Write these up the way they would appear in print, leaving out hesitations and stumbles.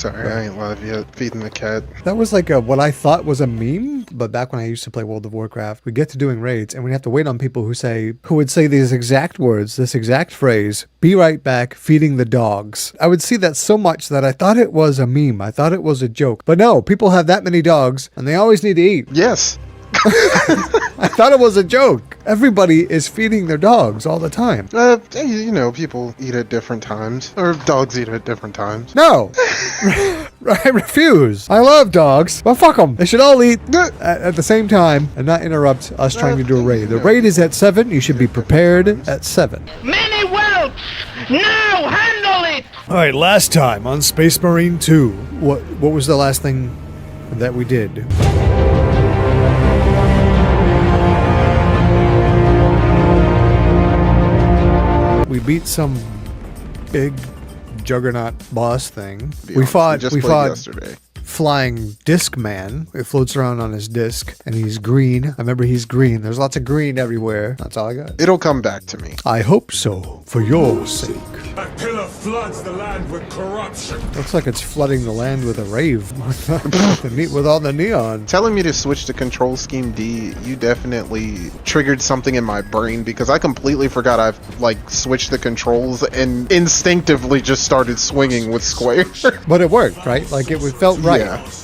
Sorry, I ain't live yet. Feeding the cat. That was like what I thought was a meme, but back when I used to play World of Warcraft, we get to doing raids and we have to wait on people who would say these exact words, this exact phrase, "Be right back, feeding the dogs." I would see that so much that I thought it was a meme. I thought it was a joke. But no, people have that many dogs and they always need to eat. Yes. I thought it was a joke. Everybody is feeding their dogs all the time. You know, people eat at different times. Or dogs eat at different times. No. I refuse. I love dogs, but fuck them. They should all eat at the same time and not interrupt us trying to do a raid. The raid is at 7. You should be prepared at 7. Many whelps! Now handle it! All right, last time on Space Marine 2. What was the last thing that we did? We beat some big juggernaut boss thing. We fought yesterday. Flying Disc Man. It floats around on his disc, and he's green. I remember he's green. There's lots of green everywhere. That's all I got. It'll come back to me. I hope so, for your sake. That pillar floods the land with corruption. Looks like it's flooding the land with a rave with all the neon. Telling me to switch to Control Scheme D, you definitely triggered something in my brain because I completely forgot I've switched the controls and instinctively just started swinging with square. But it worked, right? Like it felt right.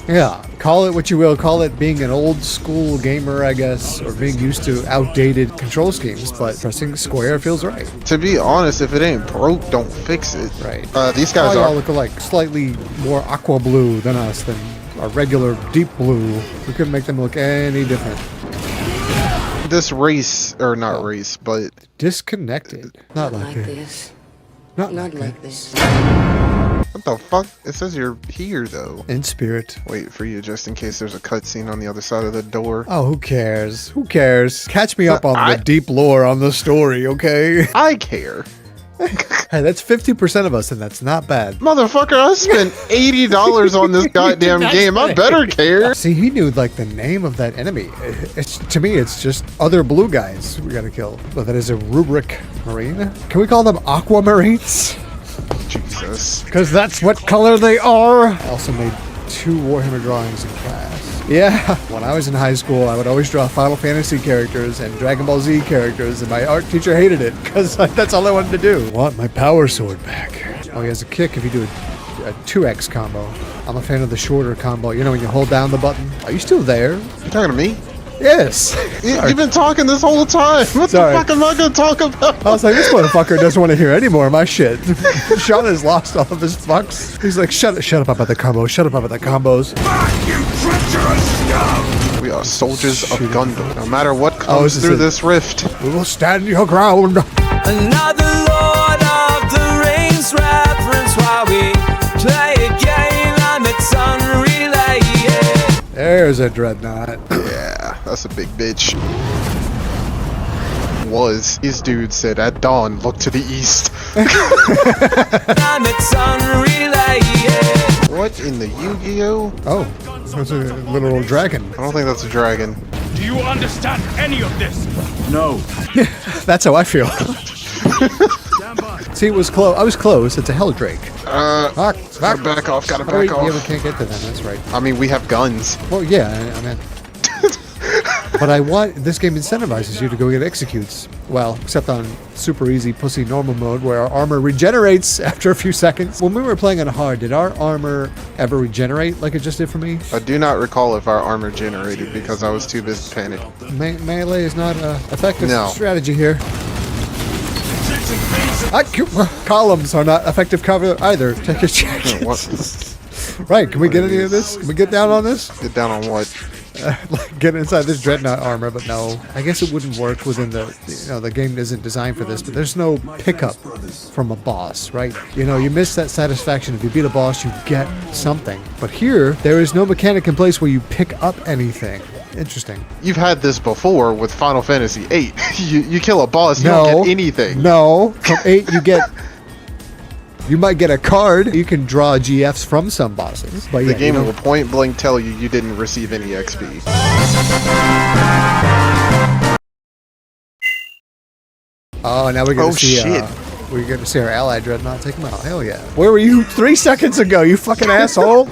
Yeah. Call it what you will. Call it being an old school gamer, I guess, or being used to outdated control schemes. But pressing square feels right. To be honest, if it ain't broke, don't fix it. Right. These guys all look alike, slightly more aqua blue than us, than our regular deep blue. We couldn't make them look any different. This race, or not race, but disconnected. Not like this. Not like this. What the fuck? It says you're here, though. In spirit. Wait for you just in case there's a cutscene on the other side of the door. Oh, who cares? Who cares? Catch me up on the deep lore on the story, okay? I care. Hey, that's 50% of us, and that's not bad. Motherfucker, I spent $80 on this goddamn game. I better care. See, he knew, the name of that enemy. To me, it's just other blue guys we gotta kill. But that is a rubric marine. Can we call them aquamarines? Jesus. Because that's what color they are. I also made 2 Warhammer drawings in class. Yeah, when I was in high school, I would always draw Final Fantasy characters and Dragon Ball Z characters, and my art teacher hated it, because that's all I wanted to do. I want my power sword back. Oh, he has a kick if you do a 2x combo. I'm a fan of the shorter combo. You know, when you hold down the button. Are you still there? You talking to me? Yes. You've been talking this whole time. What the fuck am I going to talk about? I was like, this motherfucker doesn't want to hear any more of my shit. Sean has lost all of his fucks. He's like, shut up about the combos. Shut up about the combos. Back, you treacherous scum! We are soldiers of Gundam. No matter what comes through this rift. We will stand your ground. Another Lord of the Rings reference while we play a game and it's unrelated. There's a dreadnought. Yeah, that's a big bitch. His dude said at dawn, look to the east. And it's unrelated. What in the Yu-Gi-Oh? Oh, that's a literal dragon. I don't think that's a dragon. Do you understand any of this? No. That's how I feel. See, it was close. I was close. It's a Helldrake. Gotta back off. Gotta back off. Yeah, we can't get to them. That's right. I mean, we have guns. Well, yeah, I meant. But this game incentivizes you to go get executes. Well, except on super easy pussy normal mode where our armor regenerates after a few seconds. When we were playing on hard, did our armor ever regenerate like it just did for me? I do not recall if our armor generated because I was too busy panicking. Melee is not an effective strategy here. Columns are not effective cover either. Take a check. Right, can we get any of this? Can we get down on this? Get down on what? Get inside this dreadnought armor, but no. I guess it wouldn't work within the game isn't designed for this, but there's no pickup from a boss, right? You know, you miss that satisfaction. If you beat a boss, you get something. But here, there is no mechanic in place where you pick up anything. Interesting. You've had this before with Final Fantasy VIII. you kill a boss, you don't get anything. No, from 8 you might get a card. You can draw GFs from some bosses. But the game will point blank tell you didn't receive any XP. Oh, now we're gonna see. Shit. We get to see our ally Dreadnought take him out. Hell yeah. Where were you 3 seconds ago, you fucking asshole?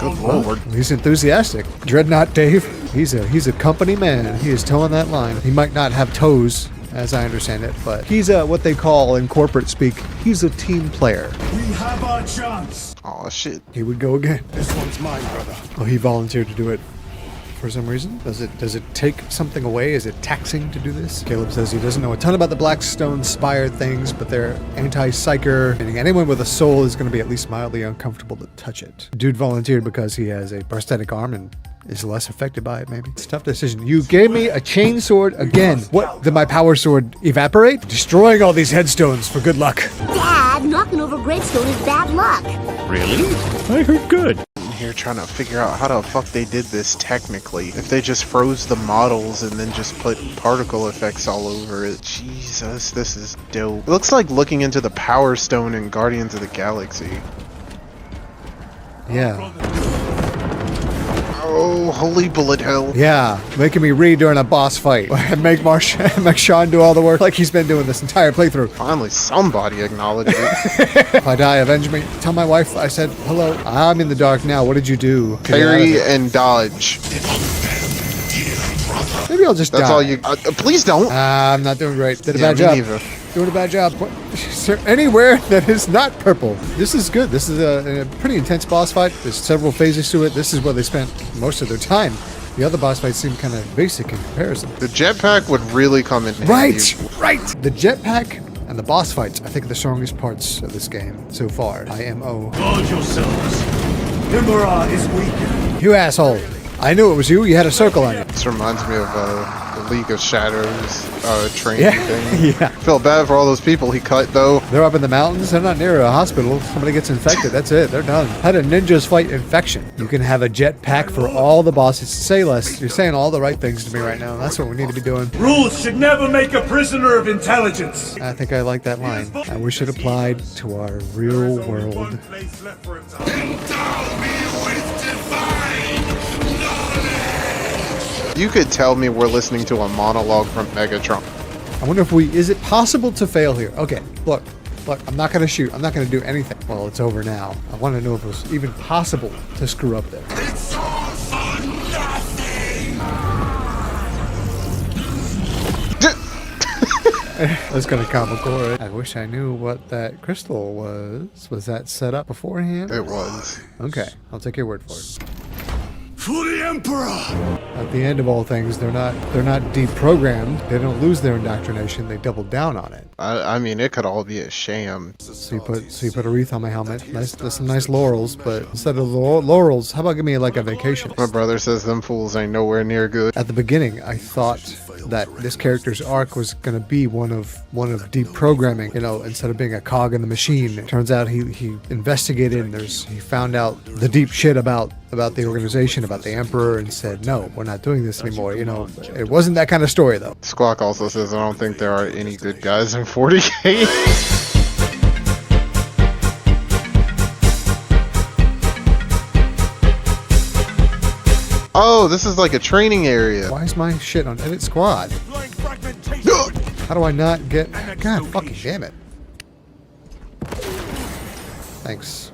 Good lord. He's enthusiastic. Dreadnought Dave, he's a company man. He is towing that line. He might not have toes, as I understand it, but he's what they call in corporate speak, he's a team player. We have our chance. Oh shit. He would go again. This one's mine, brother. Oh, he volunteered to do it for some reason. Does it take something away? Is it taxing to do this? Caleb says he doesn't know a ton about the Blackstone-inspired things, but they're anti-psyker, meaning anyone with a soul is going to be at least mildly uncomfortable to touch it. Dude volunteered because he has a prosthetic arm and is less affected by it, maybe. It's a tough decision. You gave me a chain sword again. What? Did my power sword evaporate? Destroying all these headstones for good luck. Dad, knocking over gravestone is bad luck. Really? I heard good. Here trying to figure out how the fuck they did this technically. If they just froze the models and then just put particle effects all over it. Jesus, this is dope. It looks like looking into the Power Stone in Guardians of the Galaxy. Yeah. Oh, holy bullet hell. Yeah, making me read during a boss fight. And make Sean do all the work like he's been doing this entire playthrough. Finally, somebody acknowledged it. If I die, avenge me. Tell my wife I said hello. I'm in the dark now. What did you do? Parry and dodge. Maybe I'll just die. That's all you... please don't. I'm not doing great. Did a Yeah, bad me job. neither. Doing a bad job. What? Is there anywhere that is not purple? This is good. This is a pretty intense boss fight. There's several phases to it. This is where they spent most of their time. The other boss fights seem kind of basic in comparison. The jetpack would really come in handy. Right. The jetpack and the boss fights, I think, are the strongest parts of this game so far. IMO. Guard yourselves. Emperor is weak. You asshole. I knew it was you. You had a circle on you. This reminds me of the League of Shadows training thing. Yeah. Feel bad for all those people he cut, though. They're up in the mountains. They're not near a hospital. Somebody gets infected. That's it. They're done. How do ninjas fight infection? You can have a jetpack for all the bosses. Say less. You're saying all the right things to me right now. That's what we need to be doing. Rules should never make a prisoner of intelligence. I think I like that line. I wish it applied to our real world. You could tell me we're listening to a monologue from Megatron. I wonder if is it possible to fail here? Okay, look, I'm not going to shoot. I'm not going to do anything. Well, it's over now. I want to know if it was even possible to screw up there. It's all for nothing. That's kind of comical, right? I wish I knew what that crystal was. Was that set up beforehand? It was. Okay, I'll take your word for it. For the Emperor! At the end of all things, they're not deprogrammed. They don't lose their indoctrination. They double down on it. I mean, it could all be a sham. So you put a wreath on my helmet. Nice, that's some nice laurels. But instead of laurels, how about give me like a vacation? My brother says them fools ain't nowhere near good. At the beginning, I thought that this character's arc was going to be one of deprogramming. You know, instead of being a cog in the machine. It turns out he investigated and he found out the deep shit about the organization, about the Emperor, and said, no, we're not doing this anymore. You know, it wasn't that kind of story, though. Squawk also says, I don't think there are any good guys in 40K. Oh, this is like a training area. Why is my shit on Edit Squad? How do I not get... God fucking damn it. Thanks.